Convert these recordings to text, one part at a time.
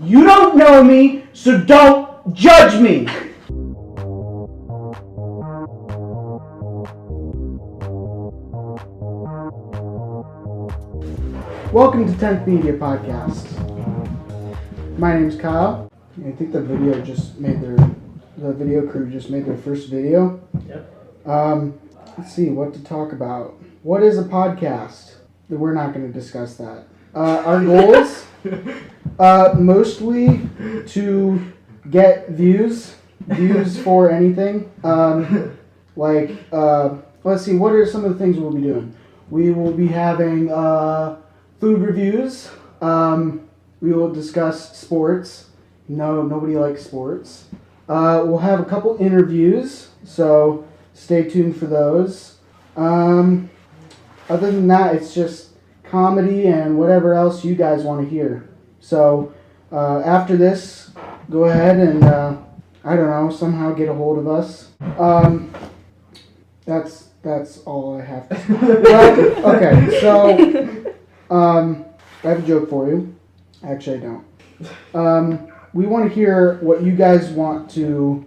You don't know me, so don't judge me. Welcome to 10th Media Podcast. My name's Kyle. I think the video crew just made their first video. Yep. Let's see what to talk about. What is a podcast? We're not going to discuss that. Our goals, mostly to get views for anything. Let's see, what are some of the things we'll be doing? We will be having food reviews. We will discuss sports. No, nobody likes sports. We'll have a couple interviews, so stay tuned for those. Other than that, it's just comedy and whatever else you guys want to hear. So after this, go ahead and somehow get a hold of us. That's all I have to say. Well, okay, so I have a joke for you. Actually, I don't. We want to hear what you guys want to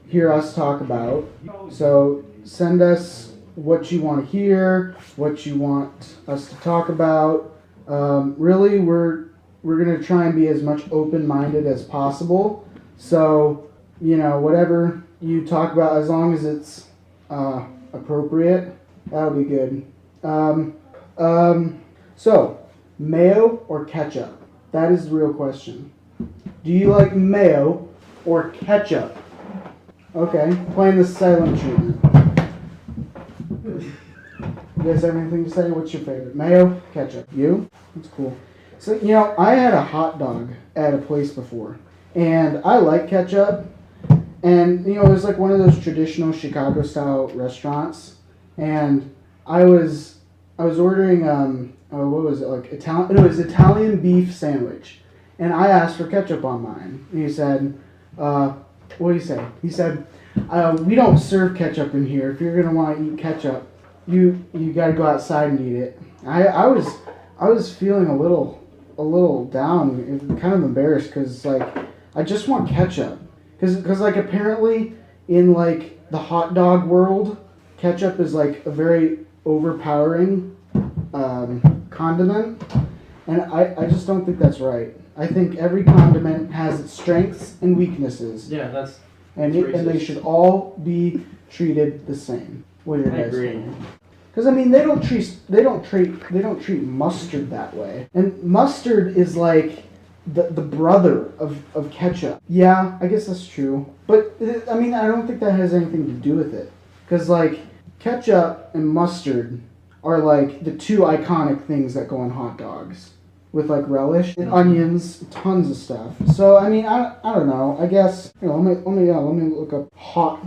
hear us talk about. So send us what you want to hear, what you want us to talk about. Really, we're going to try and be as much open-minded as possible. So, whatever you talk about, as long as it's appropriate, that'll be good. So, mayo or ketchup? That is the real question. Do you like mayo or ketchup? Okay, playing the silent treatment. You guys have anything to say? What's your favorite? Mayo, ketchup? You? That's cool. So, I had a hot dog at a place before, and I like ketchup, and, it was like one of those traditional Chicago-style restaurants, and I was ordering, what was it, like Italian? No, it was Italian beef sandwich, and I asked for ketchup on mine, and he said, what did he say? He said, we don't serve ketchup in here. If you're going to want to eat ketchup, you got to go outside and eat it. I was feeling a little down, kind of embarrassed, because I just want ketchup, because apparently in the hot dog world, ketchup is a very overpowering condiment, and I just don't think that's right. I think every condiment has its strengths and weaknesses. Yeah, that's and they should all be treated the same. What are your guys think? Because they don't treat mustard that way. And mustard is like the brother of ketchup. Yeah, I guess that's true. But I don't think that has anything to do with it. Because ketchup and mustard are the two iconic things that go on hot dogs. With relish and onions, tons of stuff. So I don't know. I guess let me look up hot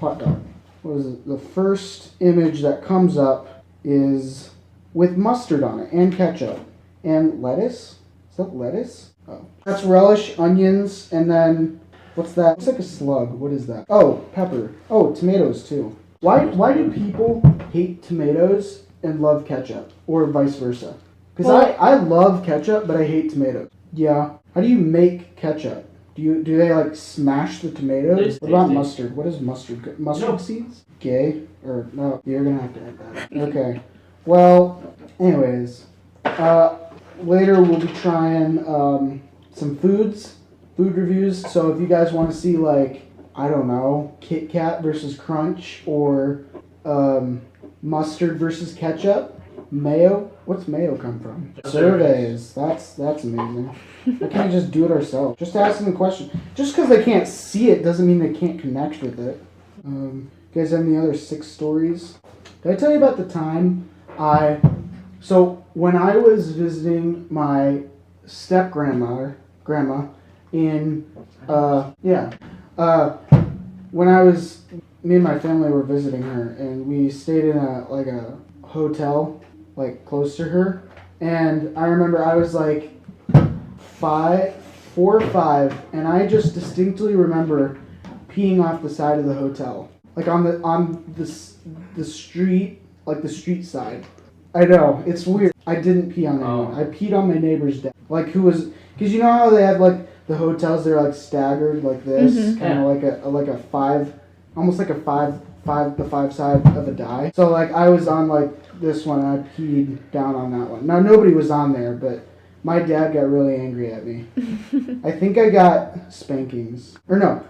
dog. What is it? The first image that comes up is with mustard on it and ketchup and lettuce. Is that lettuce? Oh, that's relish, onions, and then what's that? It's like a slug. What is that? Oh, pepper. Oh, tomatoes too. Why do people hate tomatoes and love ketchup, or vice versa? Because I love ketchup, but I hate tomatoes. Yeah. How do you make ketchup? Do they smash the tomatoes? What about mustard? What is mustard? Mustard seeds? Gay? Or no? You're gonna have to add that. Okay. Well, anyways, later we'll be trying some food reviews. So if you guys want to see I don't know, Kit Kat versus Crunch, or mustard versus ketchup. Mayo? What's mayo come from? Surveys. That's amazing. Why can't we just do it ourselves? Just ask them the question. Just because they can't see it doesn't mean they can't connect with it. You guys have any other 6 stories? Did I tell you about the time So when I was visiting my grandma in me and my family were visiting her, and we stayed in a hotel close to her, and I remember I was 4 or 5, and I just distinctly remember peeing off the side of the hotel, on the street, the street side. I know, it's weird. I didn't pee on anyone. I peed on my neighbor's dad. Like, who was, because you know how they have, like, the hotels, they're, like, staggered like this? Kind of like a five, almost like a the five side of a die. So, like, I was on, like, this one, and I peed down on that one. Now, nobody was on there, but my dad got really angry at me. I think I got spankings. Or no.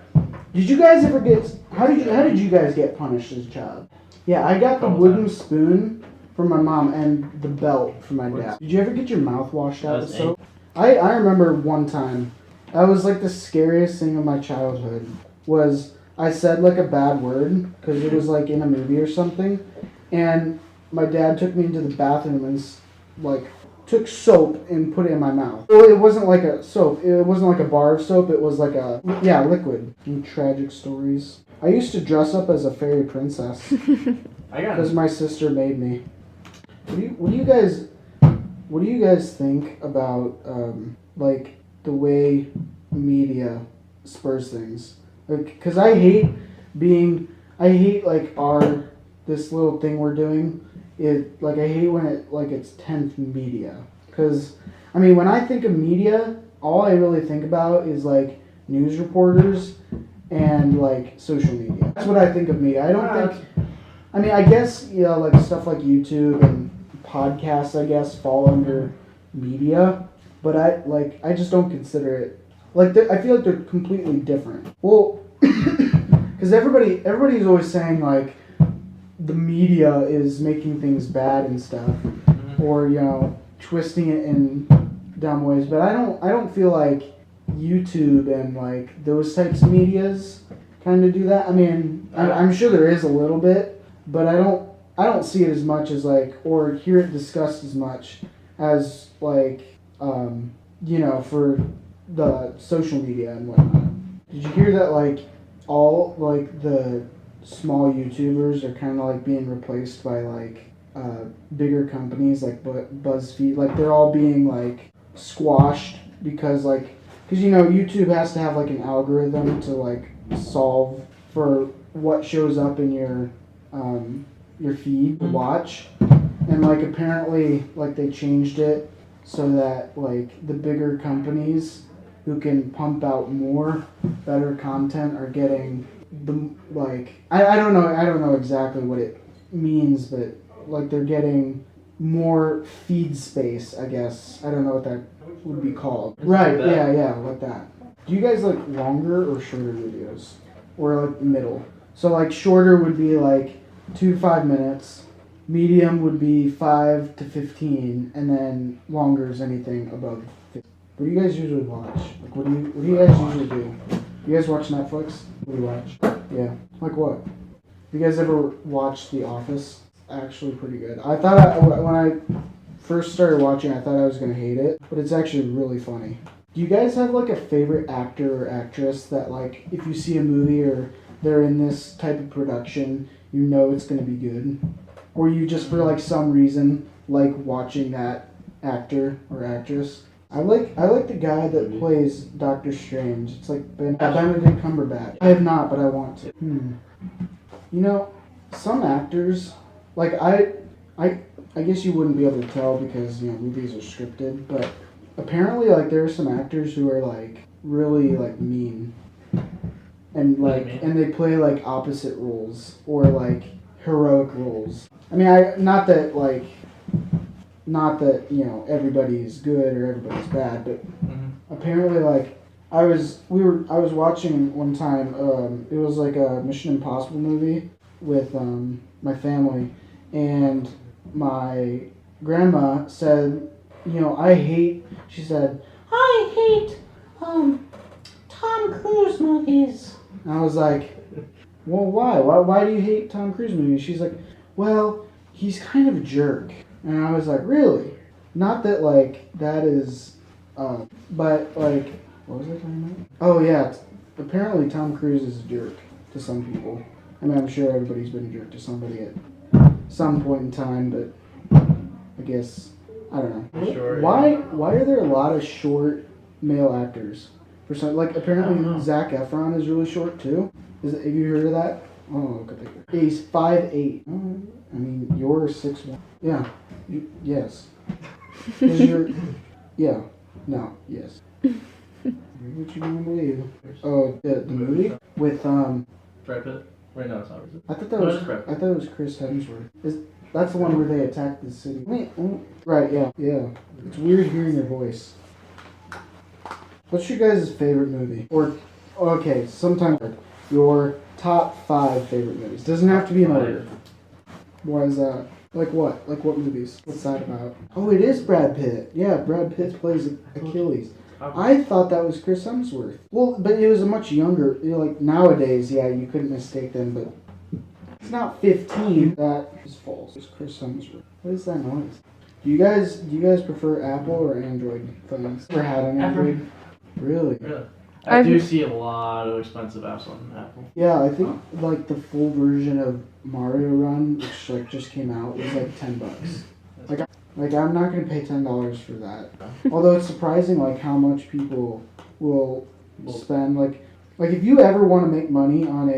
Did you guys ever get, how did you guys get punished as a child? Yeah, I got the wooden spoon from my mom and the belt from my dad. Did you ever get your mouth washed out with soap? I remember one time, that was like the scariest thing of my childhood, was I said like a bad word, because it was like in a movie or something, and my dad took me into the bathroom and like took soap and put it in my mouth. Well, it wasn't like a soap, it wasn't like a bar of soap, it was like a, liquid. And tragic stories. I used to dress up as a fairy princess, because my sister made me. What do you guys think about like the way media spurs things? Like, cause I hate like this little thing we're doing. I hate when it's 10th media. Cause I mean, when I think of media, all I really think about is like news reporters and like social media. That's what I think of media. I don't think. I mean, I guess like stuff like YouTube and podcasts, I guess, fall under media, but I just don't consider it. Like, I feel like they're completely different. Well, because everybody's always saying like the media is making things bad and stuff, or twisting it in dumb ways. But I don't feel like YouTube and like those types of medias kind of do that. I mean, I'm sure there is a little bit, but I don't see it as much as like, or hear it discussed as much as like, for the social media and whatnot. Did you hear that like all like the small YouTubers are kind of like being replaced by like bigger companies like BuzzFeed? Like they're all being like squashed because YouTube has to have like an algorithm to like solve for what shows up in your feed to watch, and like apparently like they changed it so that like the bigger companies who can pump out more better content are getting the like I don't know exactly what it means, but like they're getting more feed space, I guess. I don't know what that would be called. Right, yeah, like that. Do you guys like longer or shorter videos? Or like middle? So like shorter would be like 2 to 5 minutes, medium would be 5 to 15, and then longer is anything above 50. What do you guys usually watch? Like what do you guys usually do? You guys watch Netflix? What do you watch? Yeah. Like what? You guys ever watched The Office? Actually pretty good. I thought when I first started watching, I thought I was gonna hate it, but it's actually really funny. Do you guys have like a favorite actor or actress that like if you see a movie or they're in this type of production, you know it's gonna be good? Or you just for like some reason like watching that actor or actress? I like the guy that plays Doctor Strange. It's like Benedict Cumberbatch. I have not, but I want to. Some actors, like I guess you wouldn't be able to tell because movies are scripted, but apparently like there are some actors who are like really like mean, and like and they play like opposite roles or like heroic roles. I mean, not that everybody's good or everybody's bad, but apparently like I was watching one time, it was like a Mission Impossible movie with my family, and my grandma said, she said, I hate Tom Cruise movies. And I was like, well, why? Why do you hate Tom Cruise movies? She's like, well, he's kind of a jerk. And I was like, really? Not that like that is, but like, what was I talking about? Oh yeah, apparently Tom Cruise is a jerk to some people. I mean, I'm sure everybody's been a jerk to somebody at some point in time, but I guess, I don't know. Sure, why are there a lot of short male actors? For some, like apparently Zac Efron is really short too. Have you heard of that? Oh, look at that. He's 5'8". I mean, you're 6'1". Yeah. Yes. 'Cause you're... Yeah. No. Yes. What you gonna believe? Oh, the movie? With, Brad Pitt? Wait, no, it's not. I thought it was Chris Hemsworth. That's the one where they attacked the city. Wait, right, yeah. Yeah. It's weird hearing your voice. What's your guys' favorite movie? Or, okay, sometimes your top 5 favorite movies. Doesn't have to be in order. Why is that? Like what? Like what movies? What's that about? Oh, it is Brad Pitt. Yeah, Brad Pitt plays Achilles. I thought that was Chris Hemsworth. Well, but it was a much younger, like nowadays, yeah, you couldn't mistake them, but it's not 15. That is false. It's Chris Hemsworth. What is that noise? Do you guys prefer Apple or Android phones? Ever had an Android? Really? I do see a lot of expensive apps on Apple. Yeah, I think like the full version of Mario Run, which like just came out, was like $10. Like I'm not gonna pay $10 for that. Although it's surprising like how much people will spend. Like if you ever want to make money on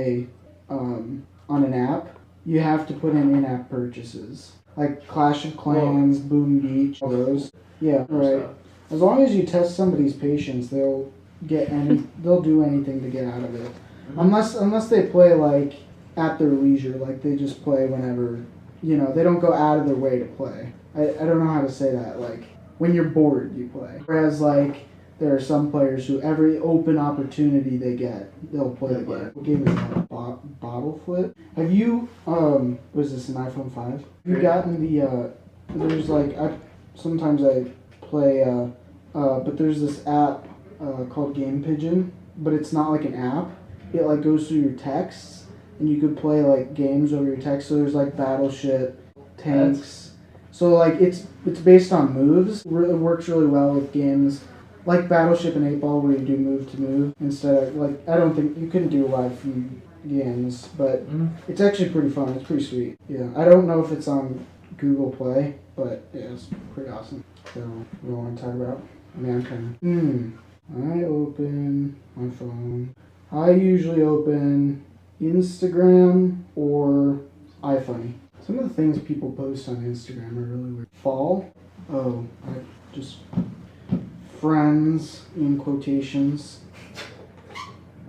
an app, you have to put in-app purchases. Like Clash of Clans, Boom Beach, all those. Yeah, right. As long as you test somebody's patience, they'll do anything to get out of it. Unless they play like at their leisure, like they just play whenever, they don't go out of their way to play. I don't know how to say that. Like when you're bored, you play. Whereas like there are some players who every open opportunity they get, they'll play the game. What game is that? Bottle Flip? Have you was this an iPhone 5? Have you gotten the there's like sometimes I play but there's this app called Game Pigeon, but it's not like an app. It like goes through your texts, and you could play like games over your text. So there's like Battleship, tanks. So like it's based on moves. It works really well with games like Battleship and 8-Ball where you do move to move instead of like I don't think you couldn't do live feed games, but it's actually pretty fun. It's pretty sweet. Yeah, I don't know if it's on Google Play, but yeah, it's pretty awesome. So we want to talk about. I mean, I'm kind of. I open my phone. I usually open Instagram or iFunny. Some of the things people post on Instagram are really weird. Fall. Oh, just friends in quotations.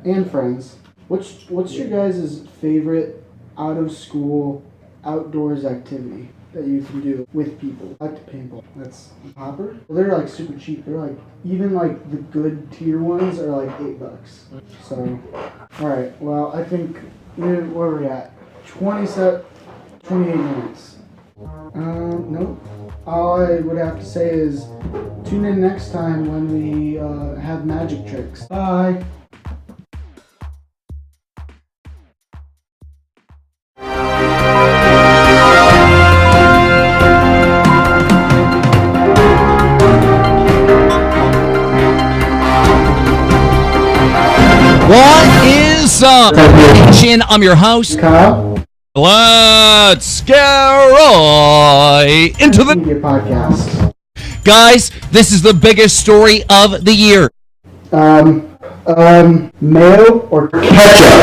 And friends. What's your guys' favorite out of school outdoors activity that you can do with people? I like to paintball. That's Hopper. Well, they're like super cheap. They're like even like the good tier ones are like $8. So, all right. Well, I think where are we at? 28 minutes. Nope. All I would have to say is tune in next time when we have magic tricks. Bye. What is up? I'm your host. Kyle. Let's get right into the podcast. Guys, this is the biggest story of the year. Mayo or ketchup.